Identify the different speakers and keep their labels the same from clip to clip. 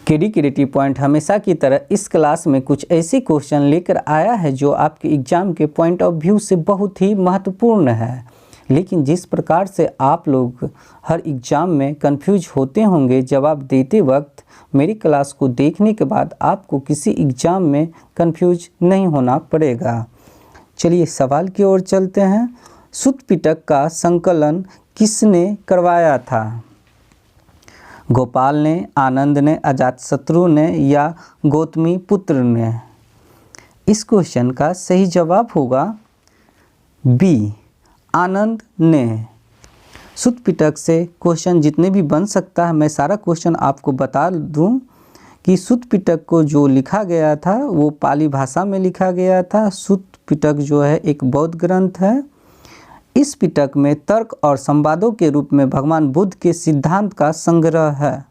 Speaker 1: KD creative point हमेशा की तरह इस क्लास में कुछ ऐसे क्वेश्चन लेकर आया है जो आपके एग्ज़ाम के पॉइंट ऑफ व्यू से बहुत ही महत्वपूर्ण है। लेकिन जिस प्रकार से आप लोग हर एग्ज़ाम में कंफ्यूज होते होंगे जवाब देते वक्त, मेरी क्लास को देखने के बाद आपको किसी एग्ज़ाम में कंफ्यूज नहीं होना पड़ेगा। चलिए सवाल की ओर चलते हैं। सुत्त पिटक का संकलन किसने करवाया था? गोपाल ने, आनंद ने, अजातशत्रु ने या गौतमीपुत्र ने? इस क्वेश्चन का सही जवाब होगा बी, आनंद ने। सुत्त पिटक से क्वेश्चन जितने भी बन सकता है, मैं सारा क्वेश्चन आपको बता दूं कि सुत्त पिटक को जो लिखा गया था वो पाली भाषा में लिखा गया था। सुत्त पिटक जो है एक बौद्ध ग्रंथ है। इस पिटक में तर्क और संवादों के रूप में भगवान बुद्ध के सिद्धांत का संग्रह है।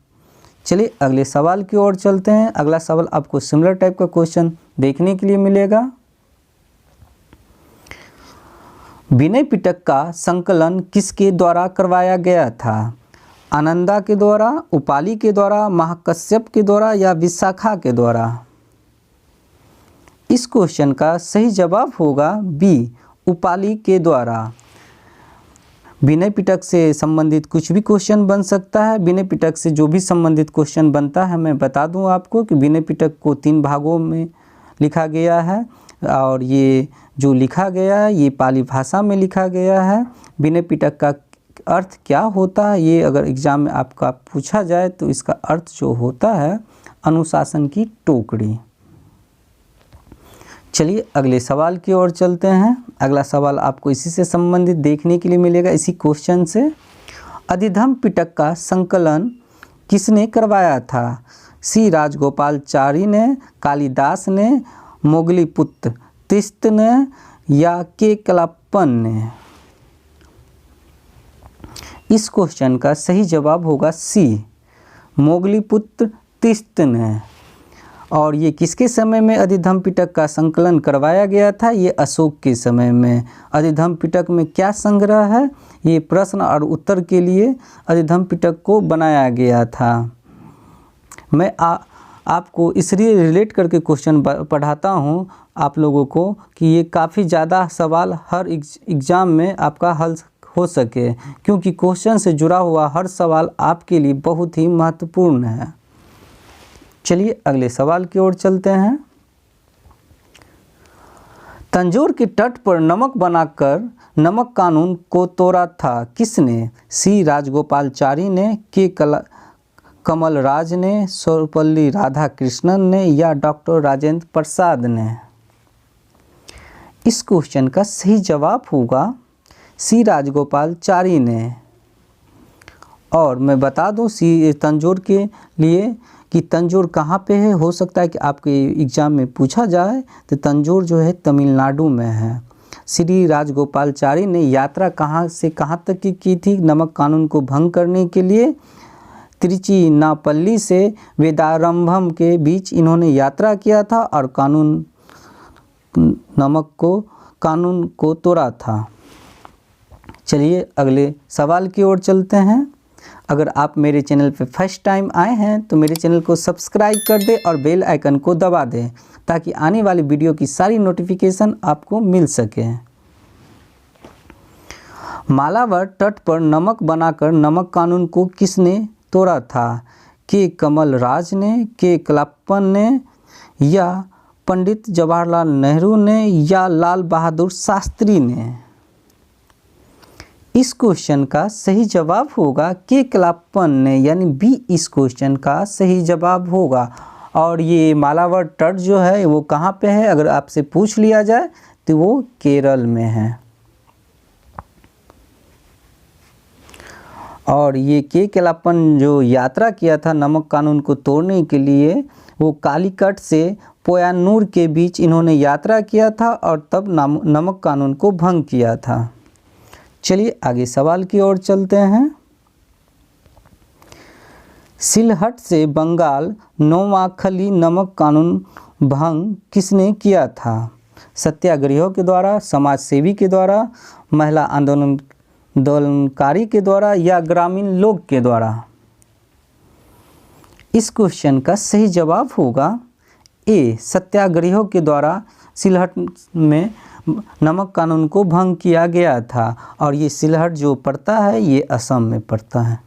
Speaker 1: चलिए अगले सवाल की ओर चलते हैं। अगला सवाल आपको सिमिलर टाइप का क्वेश्चन देखने के लिए मिलेगा। विनय पिटक का संकलन किसके द्वारा करवाया गया था? आनंदा के द्वारा, उपाली के द्वारा, महाकश्यप के द्वारा या विशाखा के द्वारा? इस क्वेश्चन का सही जवाब होगा बी, उपाली के द्वारा। विनय पिटक से संबंधित कुछ भी क्वेश्चन बन सकता है। विनय पिटक से जो भी संबंधित क्वेश्चन बनता है, मैं बता दूं आपको कि विनय पिटक को 3 भागों में लिखा गया है और ये जो लिखा गया है ये पाली भाषा में लिखा गया है। विनय पिटक का अर्थ क्या होता है, ये अगर एग्ज़ाम में आपका पूछा जाए तो इसका अर्थ जो होता है अनुशासन की टोकरी। चलिए अगले सवाल की ओर चलते हैं। अगला सवाल आपको इसी से संबंधित देखने के लिए मिलेगा, इसी क्वेश्चन से। अधिधम्म पिटक का संकलन किसने करवाया था? सी राजगोपालचारी ने, कालिदास ने, मोगलीपुत्र तीस्त ने या के कलापन ने? इस क्वेश्चन का सही जवाब होगा सी, मोगलीपुत्र तीस्त ने। और ये किसके समय में अधिधम्म पिटक का संकलन करवाया गया था? ये अशोक के समय में। अधिधम्म पिटक में क्या संग्रह है? ये प्रश्न और उत्तर के लिए अधिधम्म पिटक को बनाया गया था। मैं आपको इसलिए रिलेट करके क्वेश्चन पढ़ाता हूँ आप लोगों को कि ये काफ़ी ज़्यादा सवाल हर एग्ज़ाम में आपका हल हो सके, क्योंकि क्वेश्चन से जुड़ा हुआ हर सवाल आपके लिए बहुत ही महत्वपूर्ण है। चलिए अगले सवाल की ओर चलते हैं। तंजौर के तट पर नमक बनाकर नमक कानून को तोड़ा था किसने? सी राजगोपालचारी ने, के कमलराज ने, सर्वपल्ली राधाकृष्णन ने या डॉक्टर राजेंद्र प्रसाद ने? इस क्वेश्चन का सही जवाब होगा सी राजगोपालचारी ने। और मैं बता दूं सी तंजौर के लिए कि तंजौर कहाँ पे है। हो सकता है कि आपके एग्ज़ाम में पूछा जाए तो तंजौर जो है तमिलनाडु में है। श्री राजगोपालचारी ने यात्रा कहाँ से कहाँ तक की थी नमक कानून को भंग करने के लिए? तिरुचिनापल्ली से वेदारंभम के बीच इन्होंने यात्रा किया था और कानून को तोड़ा था। चलिए अगले सवाल की ओर चलते हैं। अगर आप मेरे चैनल पे फर्स्ट टाइम आए हैं तो मेरे चैनल को सब्सक्राइब कर दें और बेल आइकन को दबा दें ताकि आने वाली वीडियो की सारी नोटिफिकेशन आपको मिल सके। मालावर तट पर नमक बनाकर नमक कानून को किसने तोड़ा था? के कमलराज ने, के कलापन ने या पंडित जवाहरलाल नेहरू ने या लाल बहादुर शास्त्री ने? इस क्वेश्चन का सही जवाब होगा के कलापन ने, यानी बी इस क्वेश्चन का सही जवाब होगा। और ये मालावर तट जो है वो कहाँ पे है अगर आपसे पूछ लिया जाए तो वो केरल में है। और ये के कलापन जो यात्रा किया था नमक कानून को तोड़ने के लिए, वो कालीकट से पोयानूर के बीच इन्होंने यात्रा किया था और तब नमक कानून को भंग किया था। चलिए आगे सवाल की ओर चलते हैं। सिलहट से बंगाल नोमाखली नमक कानून भंग किसने किया था? सत्याग्रहियों के द्वारा, समाज सेवी के द्वारा, महिला आंदोलनकारी के द्वारा या ग्रामीण लोग के द्वारा? इस क्वेश्चन का सही जवाब होगा ए, सत्याग्रहियों के द्वारा सिलहट में नमक कानून को भंग किया गया था। और ये सिलहट जो पड़ता है ये असम में पड़ता है।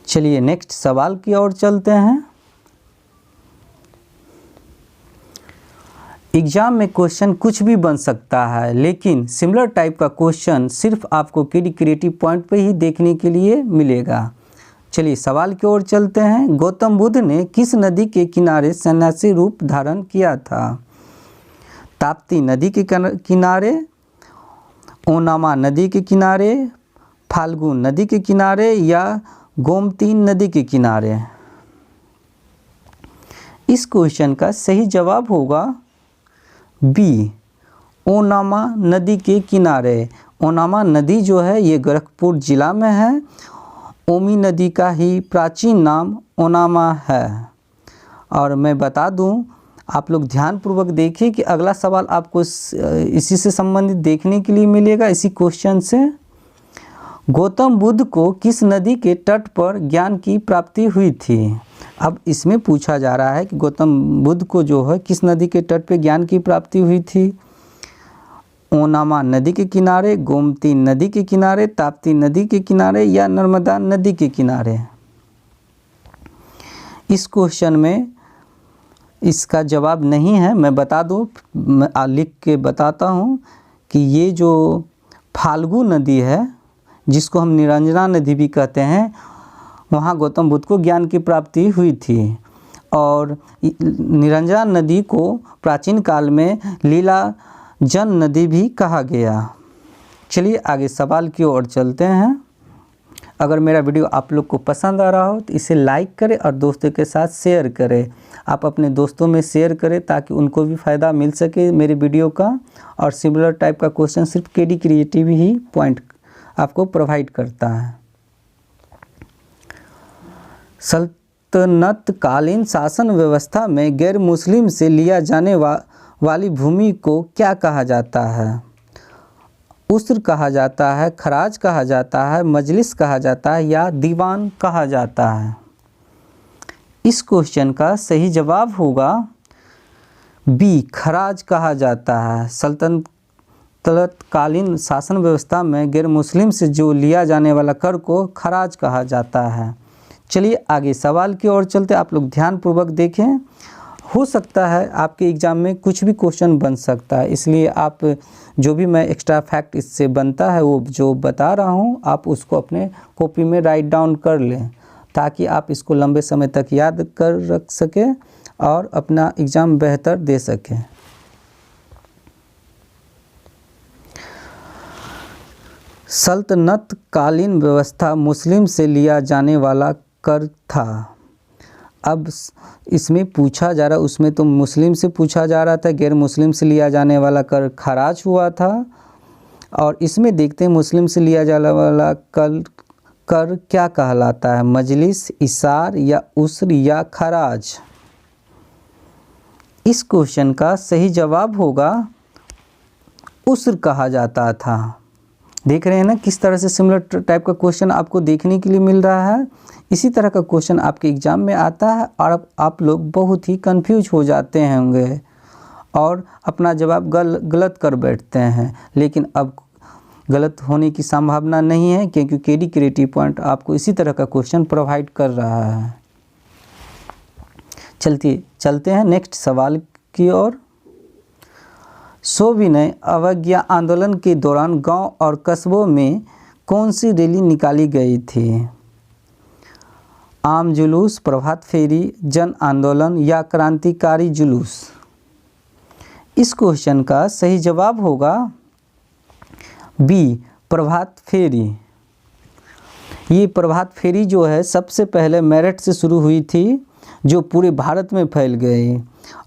Speaker 1: चलिए नेक्स्ट सवाल की ओर चलते हैं। एग्जाम में क्वेश्चन कुछ भी बन सकता है, लेकिन सिमिलर टाइप का क्वेश्चन सिर्फ आपको केडी क्रिएटिव पॉइंट पे ही देखने के लिए मिलेगा। चलिए सवाल की ओर चलते हैं। गौतम बुद्ध ने किस नदी के किनारे सन्यासी रूप धारण किया था? ताप्ती नदी के किनारे, ओनामा नदी के किनारे, फाल्गु नदी के किनारे या गोमती नदी के किनारे? इस क्वेश्चन का सही जवाब होगा बी, ओनामा नदी के किनारे। ओनामा नदी जो है ये गोरखपुर जिला में है। ओमी नदी का ही प्राचीन नाम ओनामा है। और मैं बता दूं, आप लोग ध्यानपूर्वक देखिए कि अगला सवाल आपको इसी से संबंधित देखने के लिए मिलेगा, इसी क्वेश्चन से। गौतम बुद्ध को किस नदी के तट पर ज्ञान की प्राप्ति हुई थी? अब इसमें पूछा जा रहा है कि गौतम बुद्ध को जो है किस नदी के तट पर ज्ञान की प्राप्ति हुई थी? ओनामा नदी के किनारे, गोमती नदी के किनारे, ताप्ती नदी के किनारे या नर्मदा नदी के किनारे? इस क्वेश्चन में इसका जवाब नहीं है। मैं बता दूं, मैं लिख के बताता हूं कि ये जो फाल्गु नदी है, जिसको हम निरंजना नदी भी कहते हैं, वहाँ गौतम बुद्ध को ज्ञान की प्राप्ति हुई थी। और निरंजना नदी को प्राचीन काल में लीला जन नदी भी कहा गया। चलिए आगे सवाल की ओर चलते हैं। अगर मेरा वीडियो आप लोग को पसंद आ रहा हो तो इसे लाइक करें और दोस्तों के साथ शेयर करें। आप अपने दोस्तों में शेयर करें ताकि उनको भी फ़ायदा मिल सके मेरे वीडियो का। और सिमिलर टाइप का क्वेश्चन सिर्फ केडी क्रिएटिव ही पॉइंट आपको प्रोवाइड करता है। सल्तनत कालीन शासन व्यवस्था में गैर मुस्लिम से लिया जाने वाली भूमि को क्या कहा जाता है? उस्र कहा जाता है, खराज कहा जाता है, मजलिस कहा जाता है या दीवान कहा जाता है? इस क्वेश्चन का सही जवाब होगा बी, खराज कहा जाता है। सल्तनत कालीन शासन व्यवस्था में गैर मुस्लिम से जो लिया जाने वाला कर को खराज कहा जाता है। चलिए आगे सवाल की ओर चलते। आप लोग ध्यानपूर्वक देखें। हो सकता है आपके एग्ज़ाम में कुछ भी क्वेश्चन बन सकता है, इसलिए आप जो भी मैं एक्स्ट्रा फैक्ट इससे बनता है वो जो बता रहा हूँ आप उसको अपने कॉपी में राइट डाउन कर लें, ताकि आप इसको लंबे समय तक याद कर रख सकें और अपना एग्ज़ाम बेहतर दे सकें। सल्तनत कालीन व्यवस्था मुस्लिम से लिया जाने वाला कर था। अब इसमें पूछा जा रहा, उसमें तो मुस्लिम से पूछा जा रहा था, गैर मुस्लिम से लिया जाने वाला कर खराज हुआ था। और इसमें देखते हैं मुस्लिम से लिया जाने वाला कर क्या कहलाता है? मजलिस, इसार या उस्र या खराज? इस क्वेश्चन का सही जवाब होगा उस्र कहा जाता था। देख रहे हैं ना किस तरह से सिमिलर टाइप का क्वेश्चन आपको देखने के लिए मिल रहा है। इसी तरह का क्वेश्चन आपके एग्ज़ाम में आता है और अब आप लोग बहुत ही कंफ्यूज हो जाते होंगे और अपना जवाब गलत कर बैठते हैं। लेकिन अब गलत होने की संभावना नहीं है, क्योंकि केडी क्रिएटिव पॉइंट आपको इसी तरह का क्वेश्चन प्रोवाइड कर रहा है। चलते हैं नेक्स्ट सवाल की ओर। सविनय अवज्ञा आंदोलन के दौरान गांव और कस्बों में कौन सी रैली निकाली गई थी? आम जुलूस, प्रभात फेरी, जन आंदोलन या क्रांतिकारी जुलूस? इस क्वेश्चन का सही जवाब होगा बी, प्रभात फेरी। ये प्रभात फेरी जो है सबसे पहले मेरठ से शुरू हुई थी, जो पूरे भारत में फैल गई।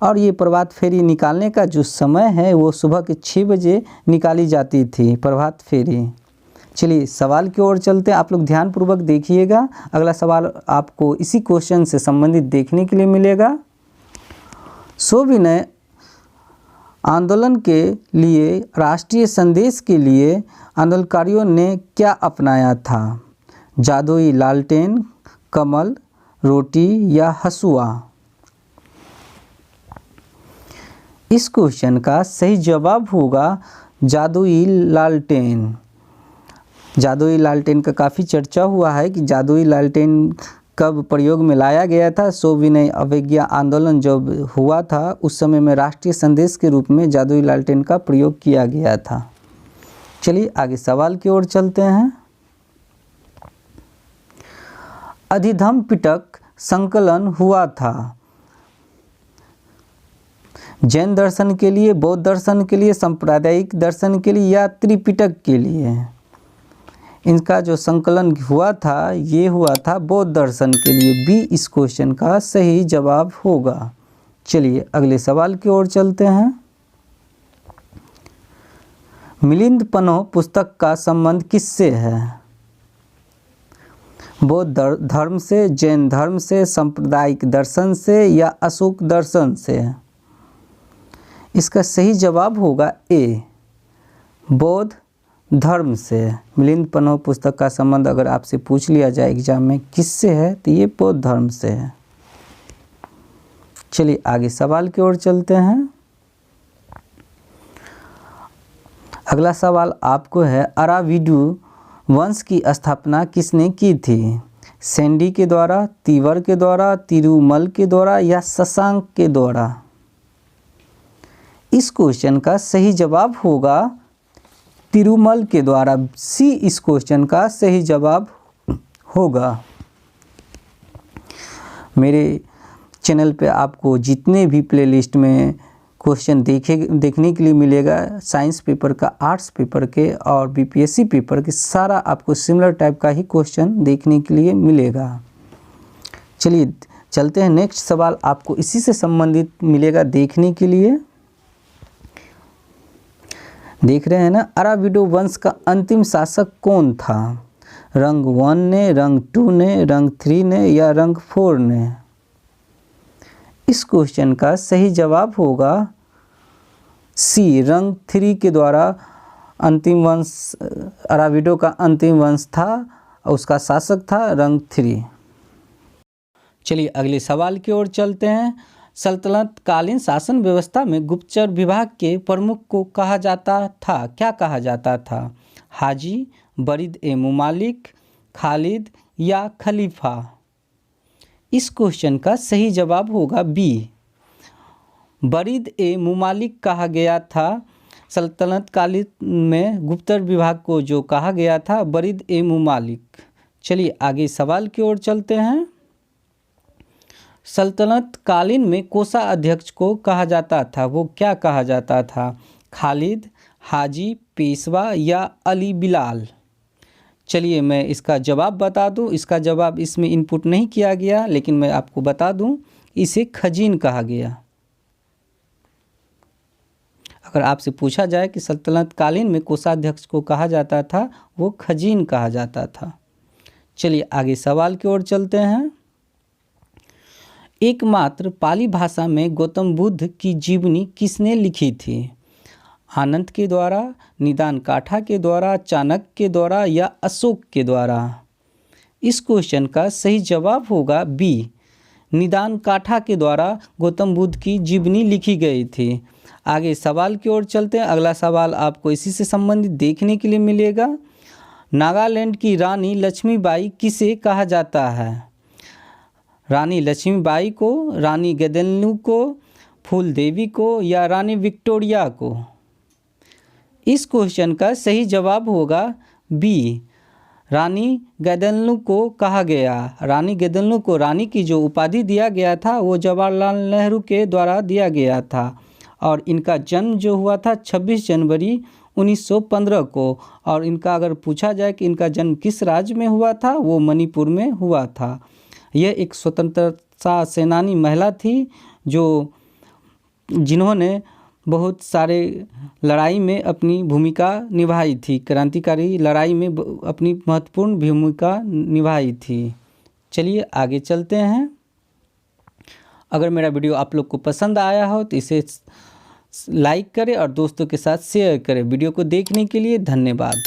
Speaker 1: और ये प्रभात फेरी निकालने का जो समय है वो सुबह के 6 बजे निकाली जाती थी प्रभात फेरी। चलिए सवाल की ओर चलते हैं। आप लोग ध्यानपूर्वक देखिएगा। अगला सवाल आपको इसी क्वेश्चन से संबंधित देखने के लिए मिलेगा। सविनय आंदोलन के लिए राष्ट्रीय संदेश के लिए आंदोलनकारियों ने क्या अपनाया था? जादुई लालटेन, कमल, रोटी या हसुआ। इस क्वेश्चन का सही जवाब होगा जादुई लालटेन। जादुई लालटेन का काफ़ी चर्चा हुआ है कि जादुई लालटेन कब प्रयोग में लाया गया था। सविनय अवज्ञा आंदोलन जब हुआ था उस समय में राष्ट्रीय संदेश के रूप में जादुई लालटेन का प्रयोग किया गया था। चलिए आगे सवाल की ओर चलते हैं। अधिधम पिटक संकलन हुआ था जैन दर्शन के लिए, बौद्ध दर्शन के लिए, सांप्रदायिक दर्शन के लिए या त्रिपिटक के लिए। इनका जो संकलन हुआ था ये हुआ था बौद्ध दर्शन के लिए। बी इस क्वेश्चन का सही जवाब होगा। चलिए अगले सवाल की ओर चलते हैं। मिलिंद पन्हो पुस्तक का संबंध किससे है? बौद्ध धर्म से, जैन धर्म से, सांप्रदायिक दर्शन से या अशोक दर्शन से। इसका सही जवाब होगा ए, बौद्ध धर्म से। मिलिंद पन्हो पुस्तक का संबंध अगर आपसे पूछ लिया जाए एग्जाम में किससे है तो ये बौद्ध धर्म से है। चलिए आगे सवाल की ओर चलते हैं। अगला सवाल आपको है, अराविडु वंश की स्थापना किसने की थी? सेंडी के द्वारा, तीवर के द्वारा, तिरुमल के द्वारा या शशांक के द्वारा। इस क्वेश्चन का सही जवाब होगा तिरुमल के द्वारा। सी इस क्वेश्चन का सही जवाब होगा। मेरे चैनल पे आपको जितने भी प्लेलिस्ट में क्वेश्चन देखने के लिए मिलेगा, साइंस पेपर का, आर्ट्स पेपर के और बीपीएससी पेपर के, सारा आपको सिमिलर टाइप का ही क्वेश्चन देखने के लिए मिलेगा। चलिए चलते हैं, नेक्स्ट सवाल आपको इसी से संबंधित मिलेगा देखने के लिए। देख रहे हैं ना, अराविडो वंश का अंतिम शासक कौन था? रंग 1 ने, रंग 2 ने, रंग 3 ने या रंग 4 ने। इस क्वेश्चन का सही जवाब होगा सी, रंग 3 के द्वारा अंतिम वंश, अराविडो का अंतिम वंश था, उसका शासक था रंग 3। चलिए अगले सवाल की ओर चलते हैं। सल्तनत कालीन शासन व्यवस्था में गुप्तचर विभाग के प्रमुख को कहा जाता था, क्या कहा जाता था? हाजी, बरीद ए मुमालिक, खालिद या खलीफा। इस क्वेश्चन का सही जवाब होगा बी, बरीद ए मुमालिक कहा गया था। सल्तनत कालीन में गुप्तचर विभाग को जो कहा गया था बरीद ए मुमालिक। चलिए आगे सवाल की ओर चलते हैं। सल्तनत कालीन में कोषाध्यक्ष को कहा जाता था, वो क्या कहा जाता था? खालिद, हाजी, पेशवा या अली बिलाल। चलिए मैं इसका जवाब बता दूं। इसका जवाब इसमें इनपुट नहीं किया गया, लेकिन मैं आपको बता दूं, इसे खजीन कहा गया। अगर आपसे पूछा जाए कि सल्तनत कालीन में कोषाध्यक्ष को कहा जाता था, वो खजीन कहा जाता था। चलिए आगे सवाल की ओर चलते हैं। एकमात्र पाली भाषा में गौतम बुद्ध की जीवनी किसने लिखी थी? आनंद के द्वारा, निदान काठा के द्वारा, चाणक्य के द्वारा या अशोक के द्वारा। इस क्वेश्चन का सही जवाब होगा बी, निदान काठा के द्वारा गौतम बुद्ध की जीवनी लिखी गई थी। आगे सवाल की ओर चलते हैं। अगला सवाल आपको इसी से संबंधित देखने के लिए मिलेगा। नागालैंड की रानी लक्ष्मीबाई किसे कहा जाता है? रानी लक्ष्मीबाई को, रानी गेदेलनु को, फूल देवी को या रानी विक्टोरिया को। इस क्वेश्चन का सही जवाब होगा बी, रानी गेदेलनु को कहा गया। रानी गेदेलनु को रानी की जो उपाधि दिया गया था वो जवाहरलाल नेहरू के द्वारा दिया गया था और इनका जन्म जो हुआ था 26 जनवरी 1915 को। और इनका अगर पूछा जाए कि इनका जन्म किस राज्य में हुआ था, वो मणिपुर में हुआ था। यह एक स्वतंत्रता सेनानी महिला थी जिन्होंने बहुत सारे लड़ाई में अपनी भूमिका निभाई थी, क्रांतिकारी लड़ाई में अपनी महत्वपूर्ण भूमिका निभाई थी। चलिए आगे चलते हैं। अगर मेरा वीडियो आप लोग को पसंद आया हो तो इसे लाइक करें और दोस्तों के साथ शेयर करें। वीडियो को देखने के लिए धन्यवाद।